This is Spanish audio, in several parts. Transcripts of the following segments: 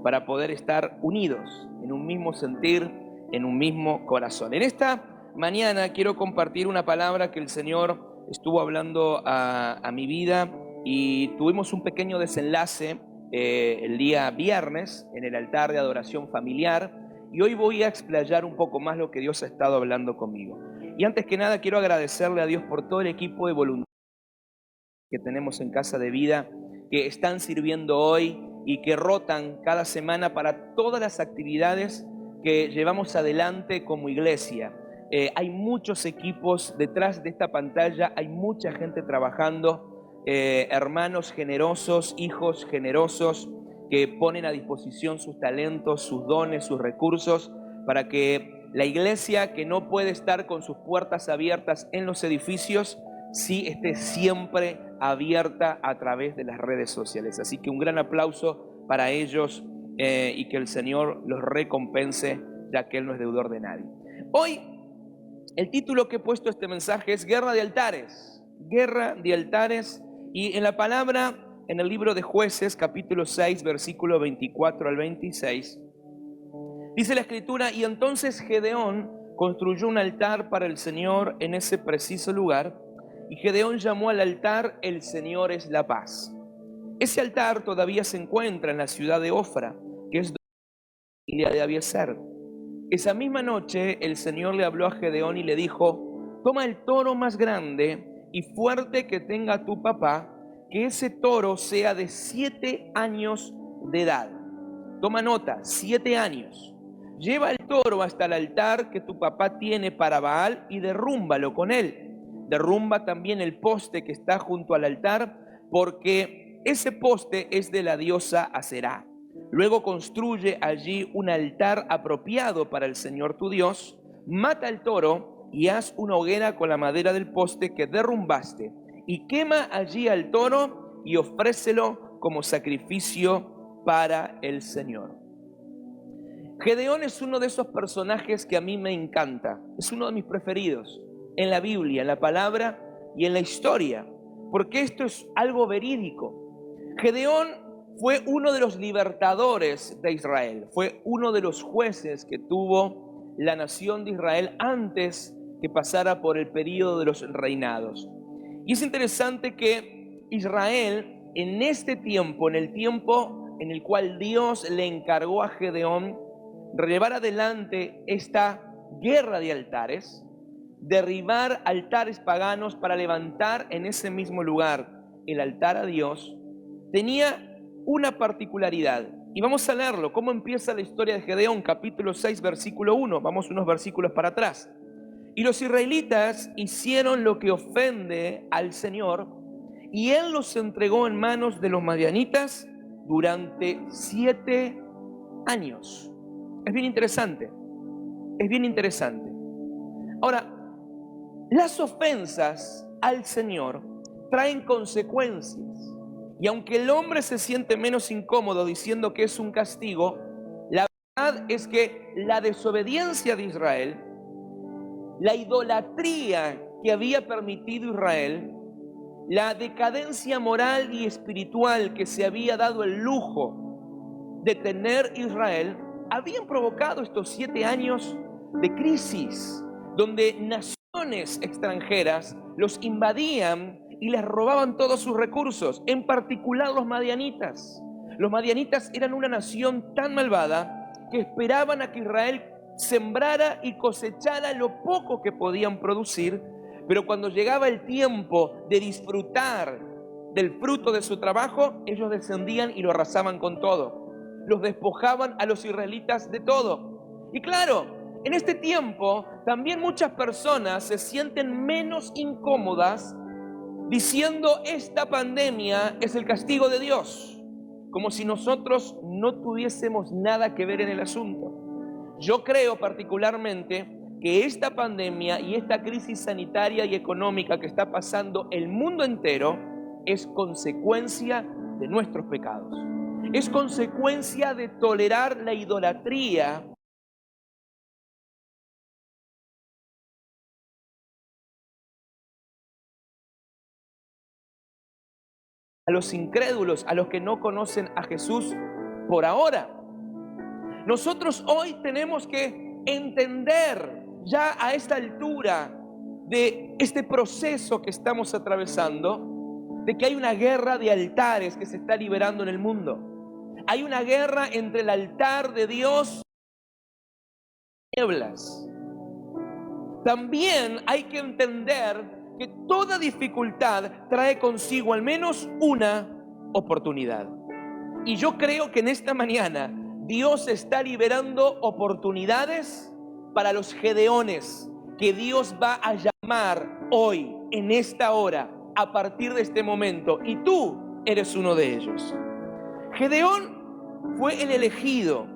para poder estar unidos en un mismo sentir, en un mismo corazón. En esta mañana quiero compartir una palabra que el Señor estuvo hablando a mi vida y tuvimos un pequeño desenlace el día viernes en el altar de adoración familiar, y hoy voy a explayar un poco más lo que Dios ha estado hablando conmigo. Y antes que nada quiero agradecerle a Dios por todo el equipo de voluntarios que tenemos en Casa de Vida, que están sirviendo hoy y que rotan cada semana para todas las actividades que llevamos adelante como iglesia. Hay muchos equipos detrás de esta pantalla, hay mucha gente trabajando, hermanos generosos, hijos generosos, que ponen a disposición sus talentos, sus dones, sus recursos, para que la iglesia, que no puede estar con sus puertas abiertas en los edificios, sí esté siempre abierta a través de las redes sociales. Así que un gran aplauso para ellos y que el Señor los recompense, ya que Él no es deudor de nadie. Hoy el título que he puesto a este mensaje es Guerra de Altares. Guerra de Altares. Y en la palabra, en el libro de Jueces, capítulo 6, versículo 24 al 26, dice la Escritura: y entonces Gedeón construyó un altar para el Señor en ese preciso lugar, y Gedeón llamó al altar El Señor es la paz. Ese altar todavía se encuentra en la ciudad de Ofra, que es la familia de Abiezer. Esa misma noche el Señor le habló a Gedeón y le dijo: toma el toro más grande y fuerte que tenga tu papá, que ese toro sea de 7 años de edad. Toma nota, 7 años. Lleva el toro hasta el altar que tu papá tiene para Baal y derrúmbalo con él. Derrumba también el poste que está junto al altar, porque ese poste es de la diosa Aserá. Luego construye allí un altar apropiado para el Señor tu Dios. Mata el toro y haz una hoguera con la madera del poste que derrumbaste, y quema allí al toro y ofrécelo como sacrificio para el Señor. Gedeón es uno de esos personajes que a mí me encanta. Es uno de mis preferidos en la Biblia, en la palabra y en la historia, porque esto es algo verídico. Gedeón fue uno de los libertadores de Israel, fue uno de los jueces que tuvo la nación de Israel antes que pasara por el periodo de los reinados. Y es interesante que Israel, en este tiempo, en el tiempo en el cual Dios le encargó a Gedeón llevar adelante esta guerra de altares, derribar altares paganos para levantar en ese mismo lugar el altar a Dios, tenía una particularidad. Y vamos a leerlo, cómo empieza la historia de Gedeón, capítulo 6, versículo 1. Vamos unos versículos para atrás. Y los israelitas hicieron lo que ofende al Señor, y Él los entregó en manos de los madianitas durante 7 años. Es bien interesante, es bien interesante. Ahora, las ofensas al Señor traen consecuencias. Y aunque el hombre se siente menos incómodo diciendo que es un castigo, la verdad es que la desobediencia de Israel, la idolatría que había permitido Israel, la decadencia moral y espiritual que se había dado el lujo de tener Israel, habían provocado estos 7 años de crisis, donde naciones extranjeras los invadían y les robaban todos sus recursos, en particular los madianitas. Los madianitas eran una nación tan malvada que esperaban a que Israel sembrara y cosechara lo poco que podían producir, pero cuando llegaba el tiempo de disfrutar del fruto de su trabajo, ellos descendían y lo arrasaban con todo. Los despojaban a los israelitas de todo. Y claro, en este tiempo también muchas personas se sienten menos incómodas diciendo: esta pandemia es el castigo de Dios, como si nosotros no tuviésemos nada que ver en el asunto. Yo creo particularmente que esta pandemia y esta crisis sanitaria y económica que está pasando el mundo entero es consecuencia de nuestros pecados. Es consecuencia de tolerar la idolatría a los incrédulos, a los que no conocen a Jesús por ahora. Nosotros hoy tenemos que entender ya a esta altura de este proceso que estamos atravesando, de que hay una guerra de altares que se está liberando en el mundo. Hay una guerra entre el altar de Dios y las tinieblas. También hay que entender que toda dificultad trae consigo al menos una oportunidad. Y yo creo que en esta mañana Dios está liberando oportunidades para los gedeones que Dios va a llamar hoy, en esta hora, a partir de este momento. Y tú eres uno de ellos. Gedeón fue el elegido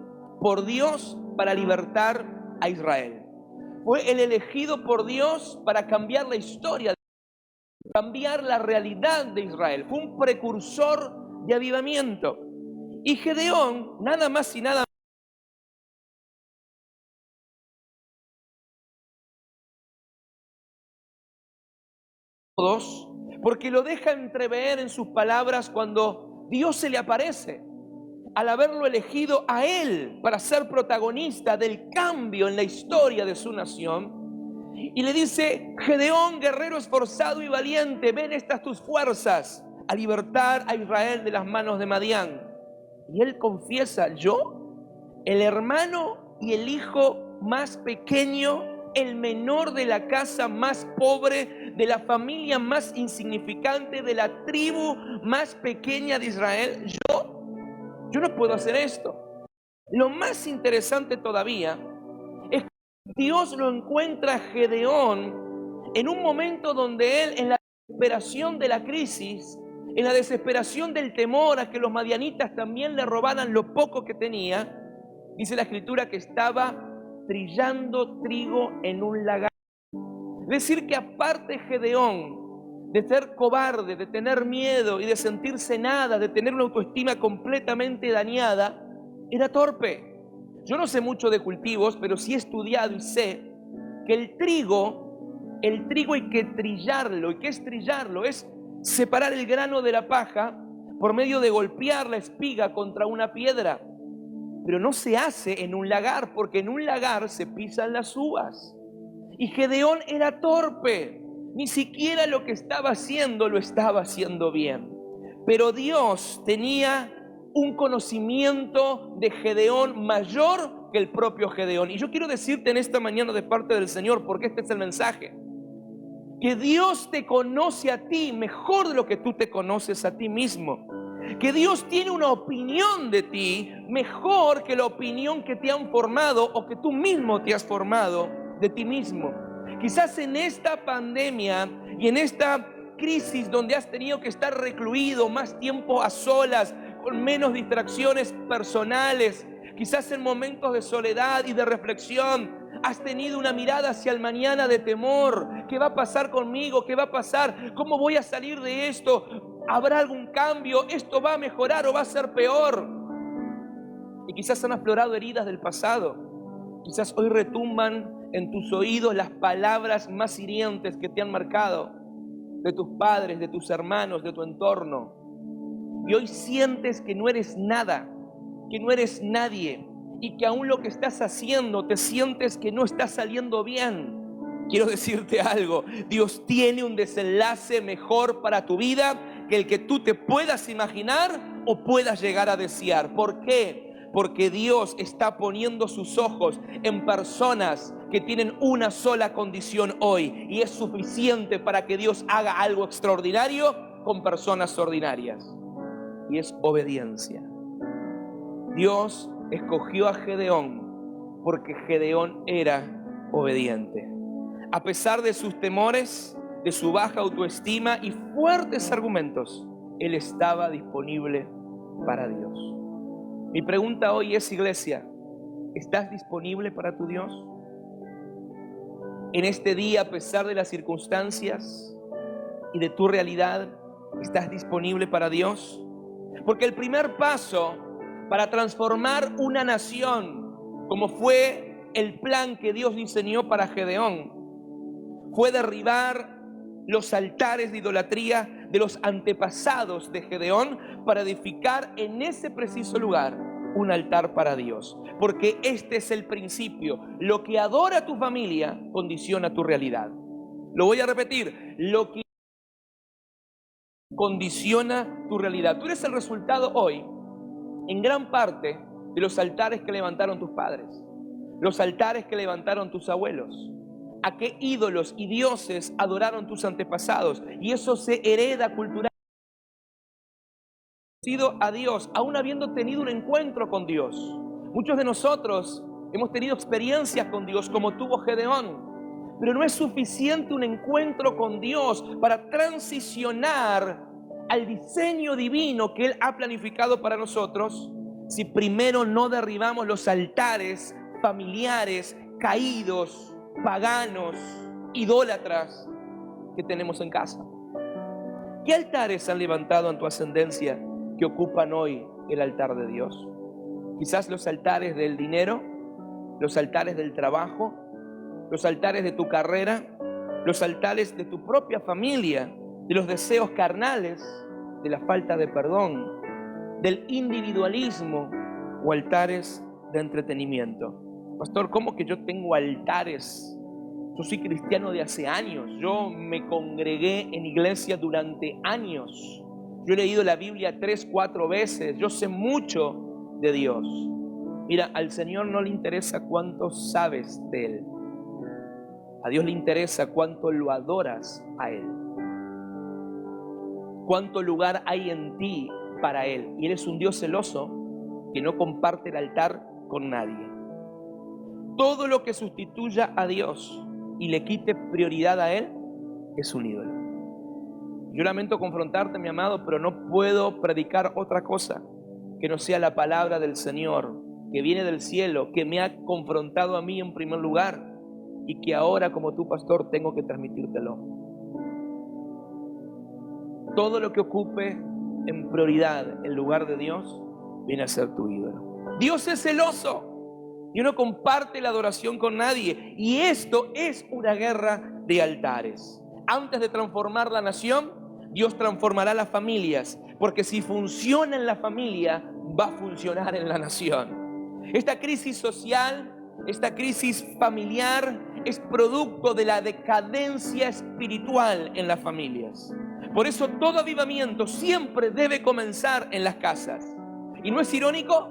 por Dios para libertar a Israel. Fue el elegido por Dios para cambiar la historia, cambiar la realidad de Israel. Fue un precursor de avivamiento. Y Gedeón, nada más y nada menos, porque lo deja entrever en sus palabras cuando Dios se le aparece, al haberlo elegido a él para ser protagonista del cambio en la historia de su nación. Y le dice: Gedeón, guerrero esforzado y valiente, ven estas tus fuerzas a libertar a Israel de las manos de Madián. Y él confiesa: yo, el hermano y el hijo más pequeño, el menor de la casa más pobre, de la familia más insignificante, de la tribu más pequeña de Israel, yo no puedo hacer esto. Lo más interesante todavía es que Dios lo encuentra a Gedeón en un momento donde él, en la desesperación de la crisis, en la desesperación del temor a que los madianitas también le robaran lo poco que tenía, dice la escritura que estaba trillando trigo en un lagar. Es decir, que aparte Gedeón de ser cobarde, de tener miedo y de sentirse nada, de tener una autoestima completamente dañada, era torpe. Yo no sé mucho de cultivos, pero sí he estudiado y sé que el trigo hay que trillarlo. ¿Y qué es trillarlo? Es separar el grano de la paja por medio de golpear la espiga contra una piedra. Pero no se hace en un lagar, porque en un lagar se pisan las uvas. Y Gedeón era torpe, ni siquiera lo que estaba haciendo lo estaba haciendo bien. Pero Dios tenía un conocimiento de Gedeón mayor que el propio Gedeón. Y yo quiero decirte en esta mañana de parte del Señor, porque este es el mensaje, que Dios te conoce a ti mejor de lo que tú te conoces a ti mismo. Que Dios tiene una opinión de ti mejor que la opinión que te han formado o que tú mismo te has formado de ti mismo. Quizás en esta pandemia y en esta crisis donde has tenido que estar recluido más tiempo a solas, con menos distracciones personales, quizás en momentos de soledad y de reflexión, has tenido una mirada hacia el mañana de temor. ¿Qué va a pasar conmigo? ¿Qué va a pasar? ¿Cómo voy a salir de esto? ¿Habrá algún cambio? ¿Esto va a mejorar o va a ser peor? Y quizás han aflorado heridas del pasado. Quizás hoy retumban en tus oídos las palabras más hirientes que te han marcado, de tus padres, de tus hermanos, de tu entorno. Y hoy sientes que no eres nada, que no eres nadie, y que aún lo que estás haciendo te sientes que no está saliendo bien. Quiero decirte algo: Dios tiene un desenlace mejor para tu vida que el que tú te puedas imaginar o puedas llegar a desear. ¿Por qué? Porque Dios está poniendo sus ojos en personas que tienen una sola condición hoy, y es suficiente para que Dios haga algo extraordinario con personas ordinarias, y es obediencia. Dios escogió a Gedeón porque Gedeón era obediente. A pesar de sus temores, de su baja autoestima y fuertes argumentos, él estaba disponible para Dios. Mi pregunta hoy es, iglesia, ¿estás disponible para tu Dios? En este día, a pesar de las circunstancias y de tu realidad, ¿estás disponible para Dios? Porque el primer paso para transformar una nación, como fue el plan que Dios diseñó para Gedeón, fue derribar los altares de idolatría de los antepasados de Gedeón para edificar en ese preciso lugar un altar para Dios. Porque este es el principio. Lo que adora tu familia condiciona tu realidad. Lo voy a repetir. Lo que condiciona tu realidad. Tú eres el resultado hoy, en gran parte, de los altares que levantaron tus padres, los altares que levantaron tus abuelos. ¿A qué ídolos y dioses adoraron tus antepasados? Y eso se hereda culturalmente a Dios, aún habiendo tenido un encuentro con Dios. Muchos de nosotros hemos tenido experiencias con Dios como tuvo Gedeón, pero no es suficiente un encuentro con Dios para transicionar al diseño divino que Él ha planificado para nosotros si primero no derribamos los altares familiares, caídos, paganos, idólatras que tenemos en casa. ¿Qué altares han levantado en tu ascendencia que ocupan hoy el altar de Dios? Quizás los altares del dinero, los altares del trabajo, los altares de tu carrera, los altares de tu propia familia, de los deseos carnales, de la falta de perdón, del individualismo o altares de entretenimiento. Pastor, ¿cómo que yo tengo altares? Yo soy cristiano de hace años, yo me congregué en iglesia durante años, yo he leído la Biblia 3, 4 veces, yo sé mucho de Dios. Mira, al Señor no le interesa cuánto sabes de Él, a Dios le interesa cuánto lo adoras a Él, cuánto lugar hay en ti para Él. Y Él es un Dios celoso que no comparte el altar con nadie. Todo lo que sustituya a Dios y le quite prioridad a Él es un ídolo. Yo lamento confrontarte, mi amado, pero no puedo predicar otra cosa que no sea la palabra del Señor, que viene del cielo, que me ha confrontado a mí en primer lugar y que ahora como tu pastor tengo que transmitírtelo. Todo lo que ocupe en prioridad el lugar de Dios viene a ser tu ídolo. Dios es celoso y no comparte la adoración con nadie, y esto es una guerra de altares. Antes de transformar la nación, Dios transformará las familias, porque si funciona en la familia, va a funcionar en la nación. Esta crisis social, esta crisis familiar es producto de la decadencia espiritual en las familias. Por eso todo avivamiento siempre debe comenzar en las casas. ¿Y no es irónico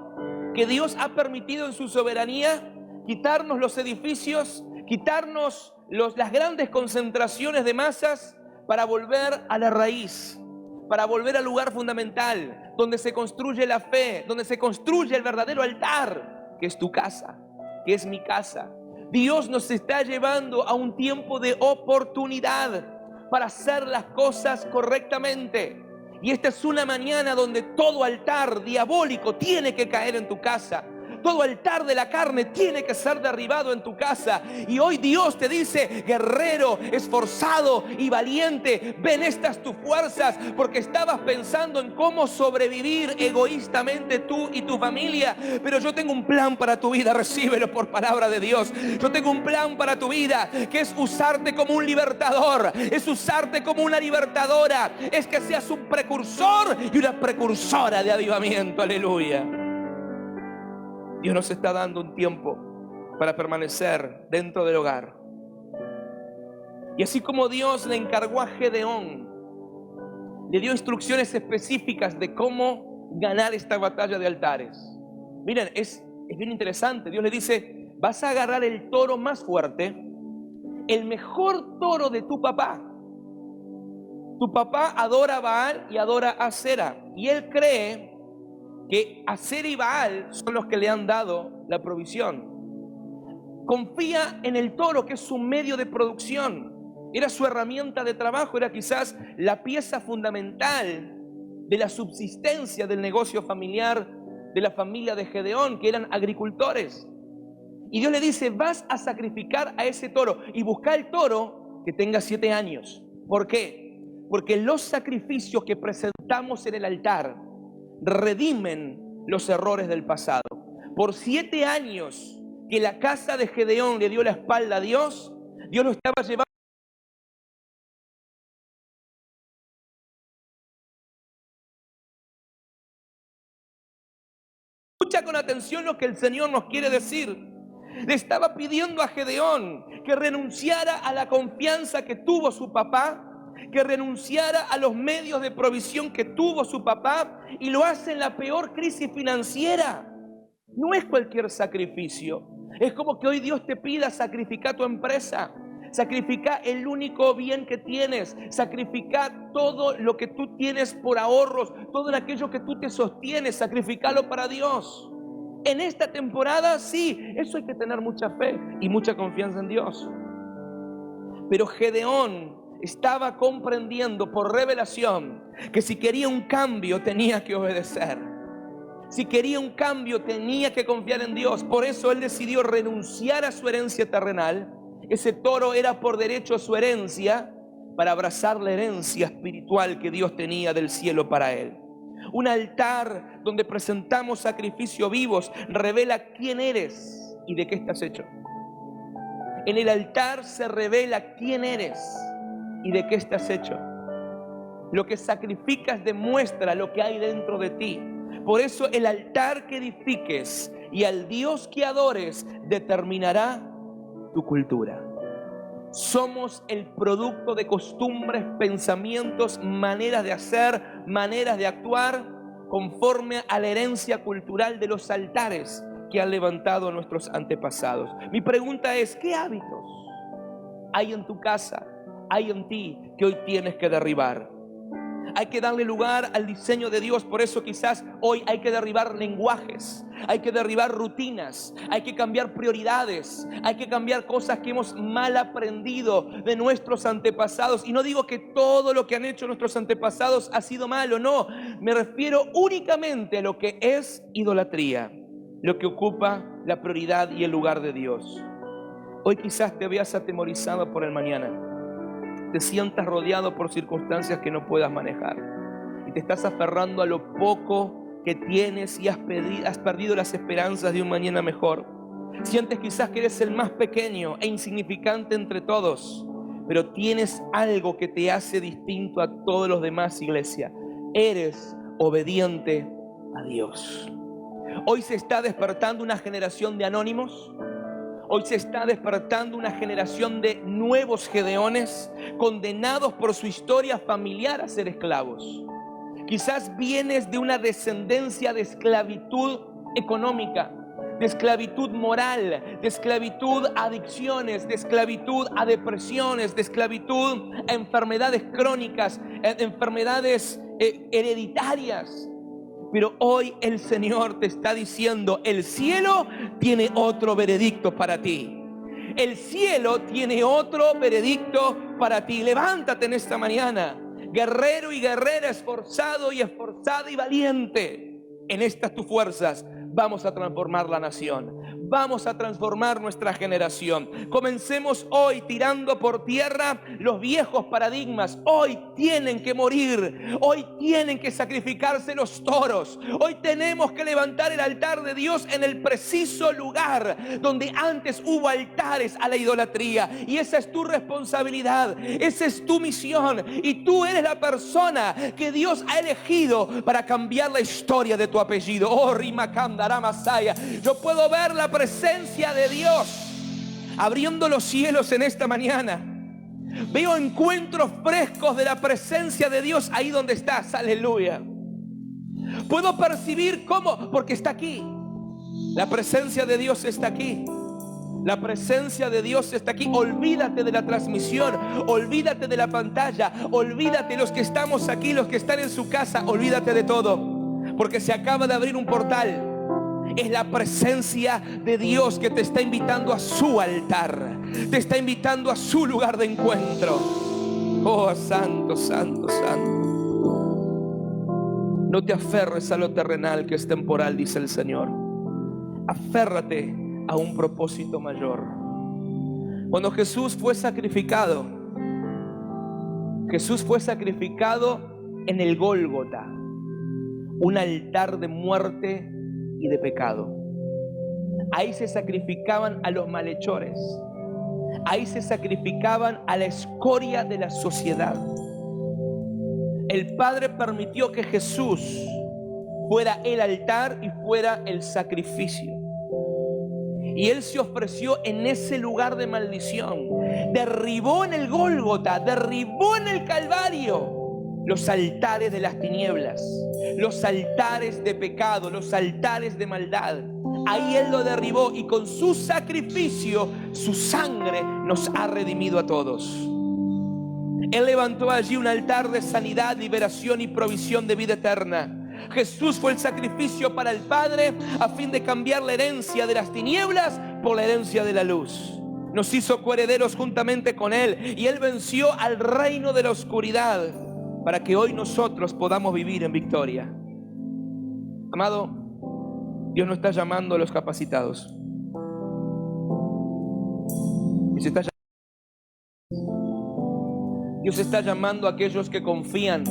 que Dios ha permitido en su soberanía quitarnos los edificios, quitarnos las grandes concentraciones de masas para volver a la raíz, para volver al lugar fundamental, donde se construye la fe, donde se construye el verdadero altar, que es tu casa, que es mi casa? Dios nos está llevando a un tiempo de oportunidad para hacer las cosas correctamente. Y esta es una mañana donde todo altar diabólico tiene que caer en tu casa. Todo altar de la carne tiene que ser derribado en tu casa. Y hoy Dios te dice: guerrero, esforzado y valiente, ven, estas tus fuerzas, porque estabas pensando en cómo sobrevivir egoístamente tú y tu familia. Pero yo tengo un plan para tu vida, recíbelo por palabra de Dios. Yo tengo un plan para tu vida, que es usarte como un libertador, es usarte como una libertadora, es que seas un precursor y una precursora de avivamiento. Aleluya. Dios nos está dando un tiempo para permanecer dentro del hogar. Y así como Dios le encargó a Gedeón, le dio instrucciones específicas de cómo ganar esta batalla de altares. Miren, es bien interesante. Dios le dice: vas a agarrar el toro más fuerte, el mejor toro de tu papá. Tu papá adora a Baal y adora a Asera, y él cree que Asera y Baal son los que le han dado la provisión. Confía en el toro, que es su medio de producción, era su herramienta de trabajo, era quizás la pieza fundamental de la subsistencia del negocio familiar de la familia de Gedeón, que eran agricultores. Y Dios le dice: vas a sacrificar a ese toro, y busca el toro que tenga 7 años. ¿Por qué? Porque los sacrificios que presentamos en el altar redimen los errores del pasado. Por 7 años que la casa de Gedeón le dio la espalda a Dios, Dios lo estaba llevando. Escucha con atención lo que el Señor nos quiere decir. Le estaba pidiendo a Gedeón que renunciara a la confianza que tuvo su papá, que renunciara a los medios de provisión que tuvo su papá, y lo hace en la peor crisis financiera. No es cualquier sacrificio. Es como que hoy Dios te pida: sacrifica tu empresa, sacrifica el único bien que tienes, sacrifica todo lo que tú tienes por ahorros, todo aquello que tú te sostienes, sacrificalo para Dios. En esta temporada sí, eso hay que tener mucha fe y mucha confianza en Dios. Pero Gedeón estaba comprendiendo por revelación que si quería un cambio tenía que obedecer. Si quería un cambio tenía que confiar en Dios. Por eso él decidió renunciar a su herencia terrenal. Ese toro era por derecho su herencia, para abrazar la herencia espiritual que Dios tenía del cielo para él. Un altar donde presentamos sacrificios vivos revela quién eres y de qué estás hecho. En el altar se revela quién eres y de qué estás hecho. Lo que sacrificas demuestra lo que hay dentro de ti. Por eso el altar que edifiques y al Dios que adores determinará tu cultura. Somos el producto de costumbres, pensamientos, maneras de hacer, maneras de actuar conforme a la herencia cultural de los altares que han levantado nuestros antepasados. Mi pregunta es: ¿qué hábitos hay en tu casa, hay en ti, que hoy tienes que derribar? Hay que darle lugar al diseño de Dios. Por eso quizás hoy hay que derribar lenguajes, hay que derribar rutinas, hay que cambiar prioridades, hay que cambiar cosas que hemos mal aprendido de nuestros antepasados. Y no digo que todo lo que han hecho nuestros antepasados ha sido malo, no. Me refiero únicamente a lo que es idolatría, lo que ocupa la prioridad y el lugar de Dios. Hoy quizás te veas atemorizado por el mañana. Te sientas rodeado por circunstancias que no puedas manejar y te estás aferrando a lo poco que tienes y has perdido las esperanzas de un mañana mejor. Sientes quizás que eres el más pequeño e insignificante entre todos, pero tienes algo que te hace distinto a todos los demás, iglesia. Eres obediente a Dios. Hoy se está despertando una generación de anónimos. Hoy se está despertando una generación de nuevos Gedeones, condenados por su historia familiar a ser esclavos. Quizás vienes de una descendencia de esclavitud económica, de esclavitud moral, de esclavitud a adicciones, de esclavitud a depresiones, de esclavitud a enfermedades crónicas, enfermedades hereditarias. Pero hoy el Señor te está diciendo: el cielo tiene otro veredicto para ti. El cielo tiene otro veredicto para ti. Levántate en esta mañana, guerrero y guerrera, esforzado y esforzada y valiente. En estas tus fuerzas vamos a transformar la nación. Vamos a transformar nuestra generación. Comencemos hoy tirando por tierra los viejos paradigmas. Hoy tienen que morir. Hoy tienen que sacrificarse los toros. Hoy tenemos que levantar el altar de Dios en el preciso lugar donde antes hubo altares a la idolatría. Y esa es tu responsabilidad. Esa es tu misión. Y tú eres la persona que Dios ha elegido para cambiar la historia de tu apellido. Oh, Rimakandara Masaya. Yo puedo ver la presencia de Dios abriendo los cielos en esta mañana. Veo encuentros frescos de la presencia de Dios ahí donde estás. Aleluya. Puedo percibir cómo, porque está aquí. La presencia de Dios está aquí. La presencia de Dios está aquí. Olvídate de la transmisión, olvídate de la pantalla, olvídate los que estamos aquí, los que están en su casa, olvídate de todo, porque se acaba de abrir un portal. Es la presencia de Dios que te está invitando a su altar, te está invitando a su lugar de encuentro. Oh, santo, santo, santo. No te aferres a lo terrenal que es temporal, dice el Señor. Aférrate a un propósito mayor. Cuando Jesús fue sacrificado en el Gólgota, un altar de muerte y de pecado. Ahí se sacrificaban a los malhechores. Ahí se sacrificaban a la escoria de la sociedad. El Padre permitió que Jesús fuera el altar y fuera el sacrificio. Y Él se ofreció en ese lugar de maldición. Derribó en el Gólgota, derribó en el Calvario los altares de las tinieblas, los altares de pecado, los altares de maldad. Ahí Él lo derribó y con su sacrificio, su sangre nos ha redimido a todos. Él levantó allí un altar de sanidad, liberación y provisión de vida eterna. Jesús fue el sacrificio para el Padre a fin de cambiar la herencia de las tinieblas por la herencia de la luz. Nos hizo coherederos juntamente con Él y Él venció al reino de la oscuridad para que hoy nosotros podamos vivir en victoria. Amado, Dios no está llamando a los capacitados. Dios está llamando a aquellos que confían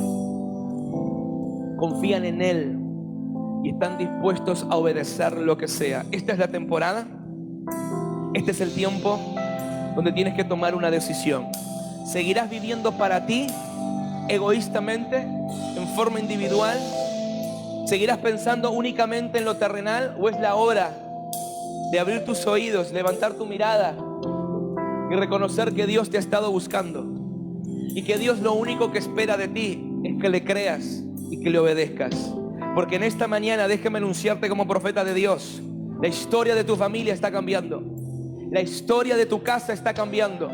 en Él y están dispuestos a obedecer lo que sea. Esta es la temporada, este es el tiempo donde tienes que tomar una decisión. ¿Seguirás viviendo para ti, egoístamente, en forma individual? ¿Seguirás pensando únicamente en lo terrenal? ¿O es la hora de abrir tus oídos, levantar tu mirada y reconocer que Dios te ha estado buscando? Y que Dios lo único que espera de ti es que le creas y que le obedezcas. Porque en esta mañana, déjame anunciarte como profeta de Dios, la historia de tu familia está cambiando. La historia de tu casa está cambiando.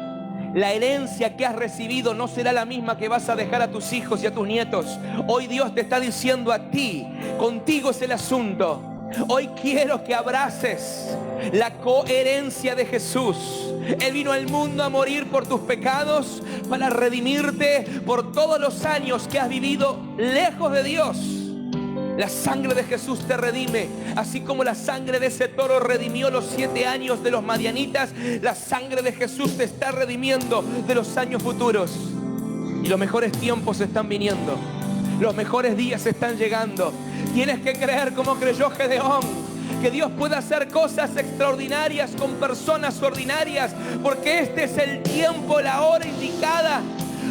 La herencia que has recibido no será la misma que vas a dejar a tus hijos y a tus nietos. Hoy Dios te está diciendo a ti, contigo es el asunto. Hoy quiero que abraces la coherencia de Jesús. Él vino al mundo a morir por tus pecados, para redimirte por todos los años que has vivido lejos de Dios. La sangre de Jesús te redime, así como la sangre de ese toro redimió los 7 años de los madianitas. La sangre de Jesús te está redimiendo de los años futuros. Y los mejores tiempos están viniendo, los mejores días están llegando. Tienes que creer como creyó Gedeón, que Dios puede hacer cosas extraordinarias con personas ordinarias, porque este es el tiempo, la hora indicada,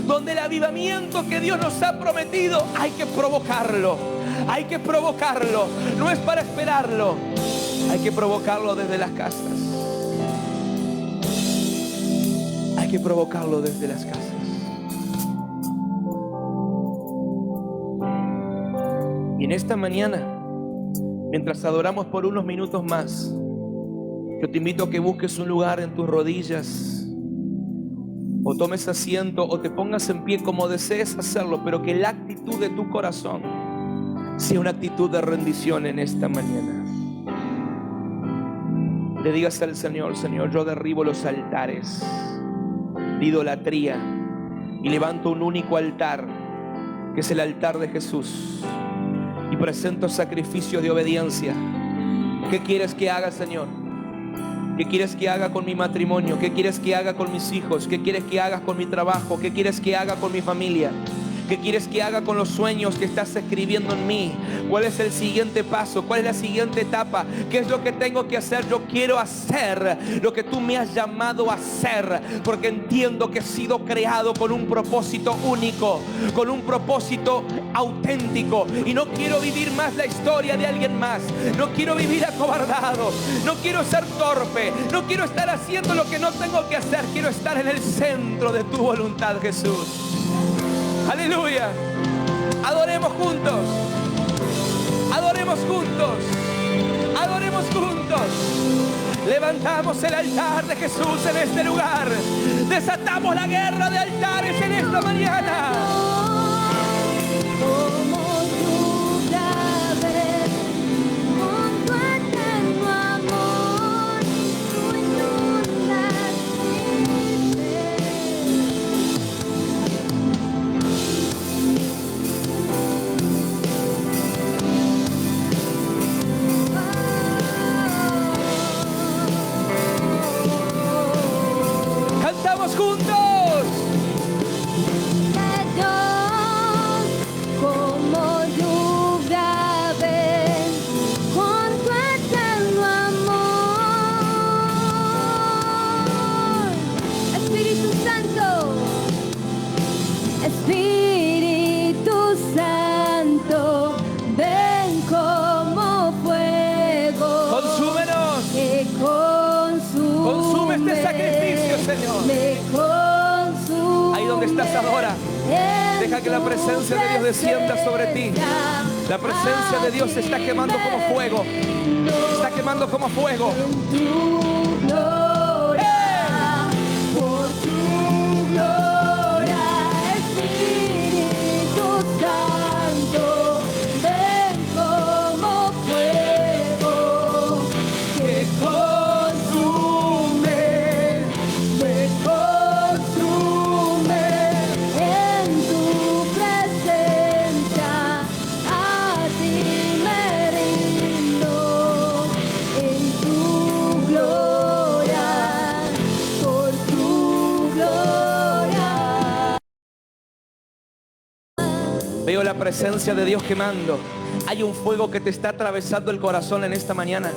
donde el avivamiento que Dios nos ha prometido hay que provocarlo. Hay que provocarlo, no es para esperarlo, hay que provocarlo desde las casas. Hay que provocarlo desde las casas. Y en esta mañana, mientras adoramos por unos minutos más, yo te invito a que busques un lugar en tus rodillas, o tomes asiento, o te pongas en pie como desees hacerlo, pero que la actitud de tu corazón sea una actitud de rendición en esta mañana. Le digas al Señor: Señor, yo derribo los altares de idolatría y levanto un único altar, que es el altar de Jesús, y presento sacrificios de obediencia. ¿Qué quieres que haga, Señor? ¿Qué quieres que haga con mi matrimonio? ¿Qué quieres que haga con mis hijos? ¿Qué quieres que haga con mi trabajo? ¿Qué quieres que haga con mi familia? ¿Qué quieres que haga con los sueños que estás escribiendo en mí? ¿Cuál es el siguiente paso? ¿Cuál es la siguiente etapa? ¿Qué es lo que tengo que hacer? Yo quiero hacer lo que tú me has llamado a hacer, porque entiendo que he sido creado con un propósito único, con un propósito auténtico, y no quiero vivir más la historia de alguien más. No quiero vivir acobardado, no quiero ser torpe, no quiero estar haciendo lo que no tengo que hacer. Quiero estar en el centro de tu voluntad, Jesús. Aleluya. Adoremos juntos. Adoremos juntos. Adoremos juntos. Levantamos el altar de Jesús en este lugar. Desatamos la guerra de altares en esta mañana. Cantamos juntos. Como lluvia ven con tu eterno amor. Espíritu Santo, Espíritu Santo, ven con sientas, adora. Deja que la presencia de Dios descienda sobre ti. La presencia de Dios se está quemando como fuego. Está quemando como fuego. Por tu gloria, Espíritu Santo, ven como fuego que consume, me consume en tu presencia. A ti me rindo en tu gloria, por tu gloria. Veo la presencia de Dios quemando. Hay un fuego que te está atravesando el corazón en esta mañana.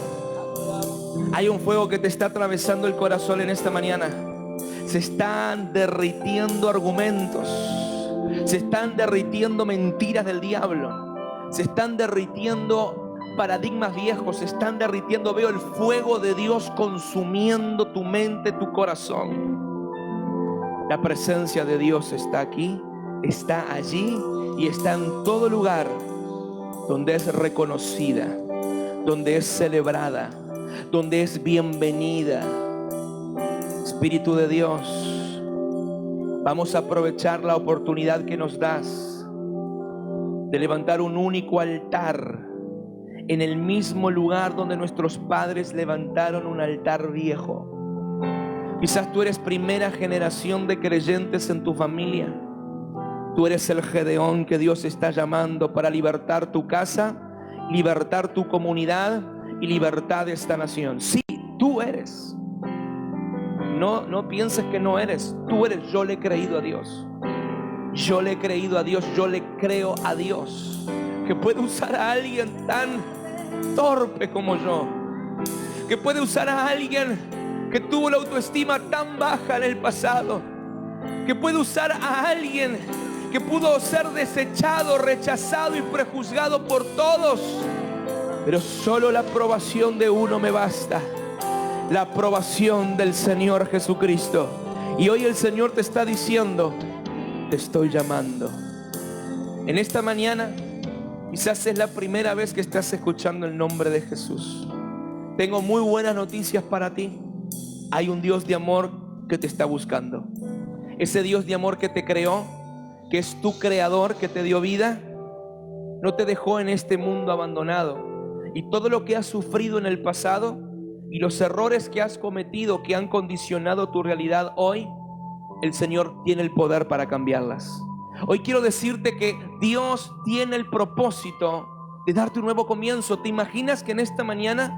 Hay un fuego que te está atravesando el corazón en esta mañana. Se están derritiendo argumentos. Se están derritiendo mentiras del diablo. Se están derritiendo paradigmas viejos. Se están derritiendo. Veo el fuego de Dios consumiendo tu mente, tu corazón. La presencia de Dios está aquí, está allí y está en todo lugar donde es reconocida, donde es celebrada, donde es bienvenida. Espíritu de Dios, vamos a aprovechar la oportunidad que nos das de levantar un único altar en el mismo lugar donde nuestros padres levantaron un altar viejo. Quizás tú eres primera generación de creyentes en tu familia. Tú eres el Gedeón que Dios está llamando para libertar tu casa, libertar tu comunidad y libertad de esta nación. Sí, tú eres. No pienses que no eres. Tú eres. Yo le he creído a Dios. Yo le he creído a Dios. Yo le creo a Dios que puede usar a alguien tan torpe como yo, que puede usar a alguien que tuvo la autoestima tan baja en el pasado, que puede usar a alguien que pudo ser desechado, rechazado y prejuzgado por todos, pero solo la aprobación de uno me basta, la aprobación del Señor Jesucristo. Y hoy el Señor te está diciendo: te estoy llamando. En esta mañana quizás es la primera vez que estás escuchando el nombre de Jesús. Tengo muy buenas noticias para ti. Hay un Dios de amor que te está buscando. Ese Dios de amor que te creó, que es tu creador, que te dio vida, no te dejó en este mundo abandonado. Y todo lo que has sufrido en el pasado y los errores que has cometido que han condicionado tu realidad hoy, el Señor tiene el poder para cambiarlas. Hoy quiero decirte que Dios tiene el propósito de darte un nuevo comienzo. ¿Te imaginas que en esta mañana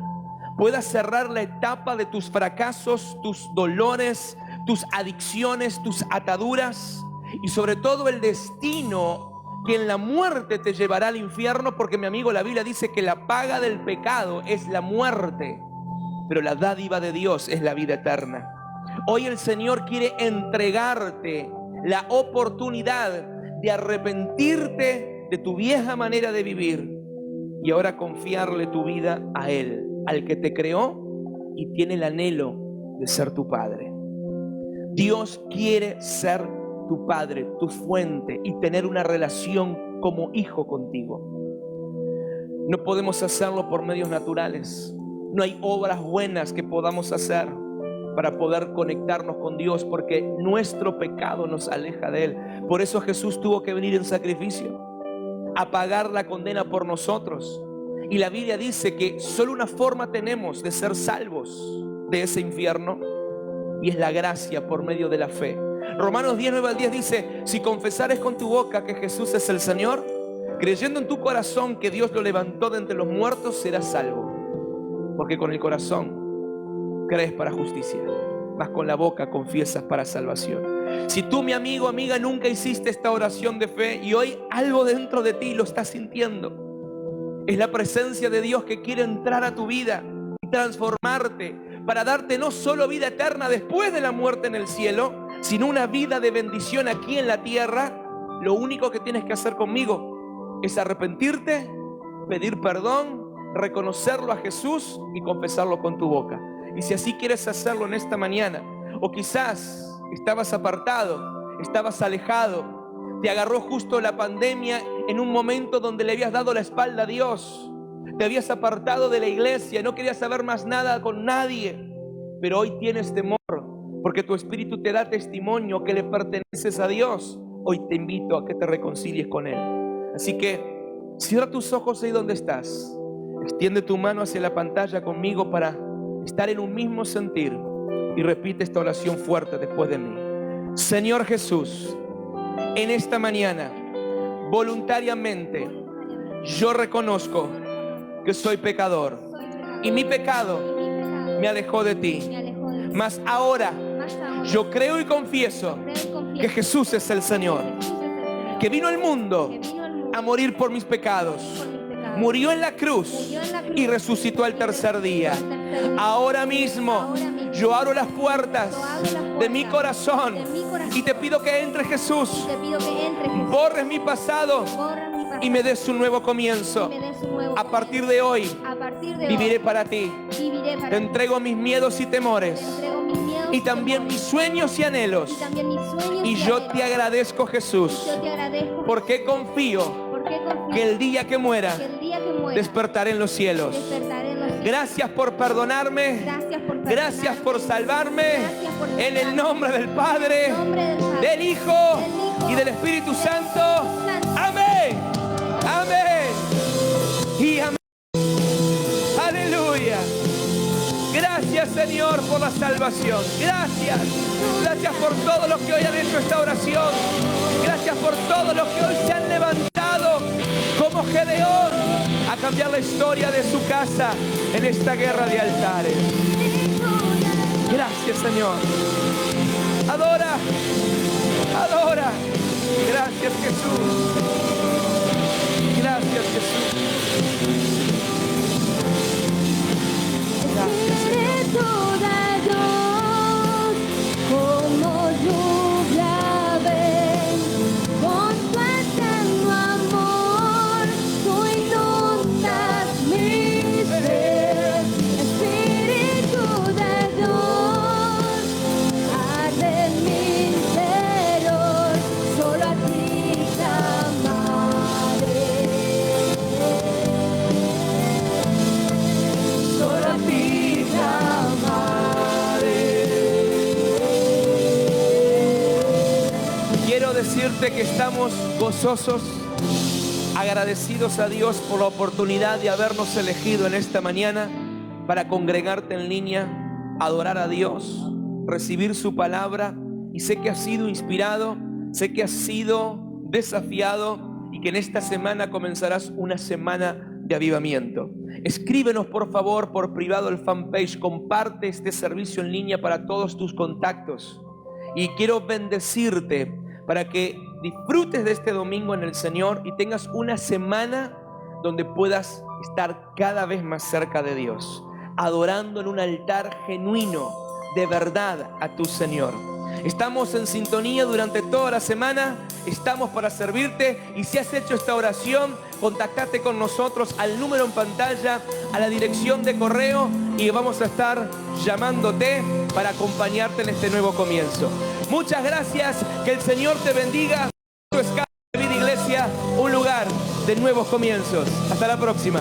puedas cerrar la etapa de tus fracasos, tus dolores, tus adicciones, tus ataduras y sobre todo el destino que en la muerte te llevará al infierno? Porque, mi amigo, la Biblia dice que la paga del pecado es la muerte, pero la dádiva de Dios es la vida eterna. Hoy el Señor quiere entregarte la oportunidad de arrepentirte de tu vieja manera de vivir y ahora confiarle tu vida a Él, al que te creó y tiene el anhelo de ser tu Padre. Dios quiere ser tu Padre, tu fuente, y tener una relación como hijo contigo. No podemos hacerlo por medios naturales. No hay obras buenas que podamos hacer para poder conectarnos con Dios, porque nuestro pecado nos aleja de Él. Por eso Jesús tuvo que venir en sacrificio a pagar la condena por nosotros. Y la Biblia dice que solo una forma tenemos de ser salvos de ese infierno, y es la gracia por medio de la fe. Romanos 10, 9 al 10 dice: si confesares con tu boca que Jesús es el Señor, creyendo en tu corazón que Dios lo levantó de entre los muertos, serás salvo. Porque con el corazón crees para justicia, mas con la boca confiesas para salvación. Si tú, mi amigo, amiga, nunca hiciste esta oración de fe y hoy algo dentro de ti lo estás sintiendo, es la presencia de Dios que quiere entrar a tu vida y transformarte para darte no solo vida eterna después de la muerte en el cielo, sino una vida de bendición aquí en la tierra. Lo único que tienes que hacer conmigo es arrepentirte, pedir perdón, reconocerlo a Jesús y confesarlo con tu boca. Y si así quieres hacerlo en esta mañana, o quizás estabas apartado estabas alejado. Te agarró justo la pandemia en un momento donde le habías dado la espalda a Dios. Te habías apartado de la iglesia, no querías saber más nada con nadie. Pero hoy tienes temor porque tu espíritu te da testimonio que le perteneces a Dios. Hoy te invito a que te reconcilies con Él. Así que cierra tus ojos ahí donde estás. Extiende tu mano hacia la pantalla conmigo para estar en un mismo sentir. Y repite esta oración fuerte después de mí. Señor Jesús, en esta mañana, voluntariamente, yo reconozco que soy pecador. Y mi pecado me alejó de ti. Mas ahora yo creo y confieso que Jesús es el Señor, que vino al mundo a morir por mis pecados, murió en la cruz y resucitó al tercer día. Ahora mismo yo abro las puertas de mi corazón y te pido que entre Jesús, borres mi pasado y me des un nuevo comienzo. A partir de hoy viviré para ti. Te entrego mis miedos y temores y también mis sueños y anhelos. Y yo te agradezco, Jesús, porque confío que el día que muera despertaré en los cielos. Gracias por perdonarme. Gracias por salvarme. En el nombre del Padre, del Hijo y del Espíritu Santo. Amén. Amén. Y amén. Aleluya. Gracias, Señor, por la salvación. Gracias. Gracias por todos los que hoy han hecho esta oración. Gracias por todos los que hoy se han levantado como Gedeón a cambiar la historia de su casa en esta guerra de altares. Gracias, Señor. Adora. Adora. Gracias, Jesús. Gracias, Jesús. Gracias, Señor. Como lluvia ven, con tu eterno amor, tú inundas mi ser. Espíritu de Dios, arde en mi interior, solo a ti clamaré. Solo a ti clamaré. Quiero decirte que estamos gozosos, agradecidos a Dios por la oportunidad de habernos elegido en esta mañana para congregarte en línea, adorar a Dios, recibir su palabra. Y sé que has sido inspirado, sé que has sido desafiado y que en esta semana comenzarás una semana de avivamiento. Escríbenos por favor por privado el fanpage, comparte este servicio en línea para todos tus contactos. Y quiero bendecirte para que disfrutes de este domingo en el Señor y tengas una semana donde puedas estar cada vez más cerca de Dios, adorando en un altar genuino, de verdad, a tu Señor. Estamos en sintonía durante toda la semana, estamos para servirte. Y si has hecho esta oración, contactate con nosotros al número en pantalla, a la dirección de correo, y vamos a estar llamándote para acompañarte en este nuevo comienzo. Muchas gracias, que el Señor te bendiga. Tu Escala de Vida Iglesia, un lugar de nuevos comienzos. Hasta la próxima.